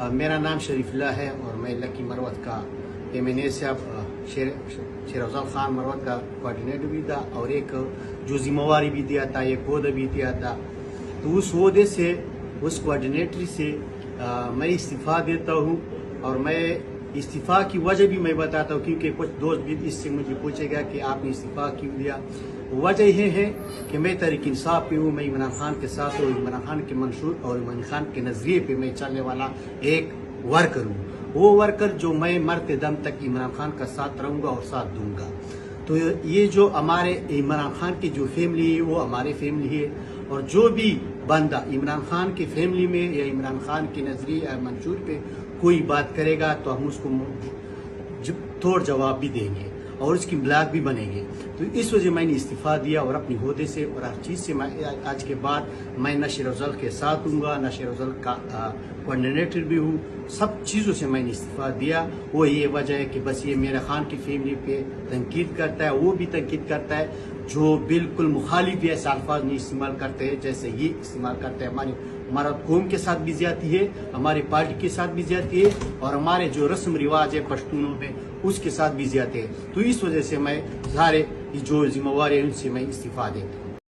मेरा नाम शरीफुल्लाह है और मैं लकी मरवत का MNA साहब शेर अफजल खान मरवत का कोऑर्डिनेटर भी था और एक जो जिम्मेवारी भी दिया था, एक ओहदा भी दिया था। तो उस ओहदे से, उस कोऑर्डिनेटरी से मैं इस्तीफ़ा देता हूँ। और मैं इस्तीफ़ा की वजह भी मैं बताता हूँ, क्योंकि कुछ दोस्त भी इससे मुझे पूछेगा कि आपने इस्तीफ़ा क्यों दिया। वजह यह है कि मैं तहरीक इंसाफ पे हूँ, मैं इमरान खान के साथ हूँ, इमरान खान के मंशूर और इमरान खान के नज़रिए पे मैं चलने वाला एक वर्कर हूँ। वो वर्कर जो मैं मरते दम तक इमरान खान का साथ रहूँगा और साथ दूंगा। तो ये जो हमारे इमरान खान की जो फैमिली है वो हमारी फैमिली है, और जो भी बंदा इमरान खान की फैमिली में या इमरान खान के नज़रिए या मंशूर पे कोई बात करेगा तो हम उसको तोड़ जवाब भी देंगे और उसकी ब्लॉग भी बनेंगे। तो इस वजह मैंने इस्तीफ़ा दिया और अपनी ओहदे से और हर चीज़ से मैं आज के बाद मैं न शेर अफजल के साथ दूंगा, न शेर अफजल का कोऑर्डिनेटर भी हूँ। सब चीज़ों से मैंने इस्तीफ़ा दिया। वो ये वजह है कि बस ये मेरा खान की फैमिली पे तनकीद करता है, वो भी तनकीद करता है जो बिल्कुल मुखालिफ ऐसे अल्फाज नहीं इस्तेमाल करते हैं जैसे ये इस्तेमाल करते हैं। हमारा कौम के साथ भी ज्यादती है, हमारी पार्टी के साथ भी ज्यादती है, और हमारे जो रस्म रिवाज है पश्तूनों में उसके साथ भी ज्यादती है। तो इस वजह से मैं सारे जो जिम्मेवारी है उनसे मैं इस्तीफ़ा देता हूँ।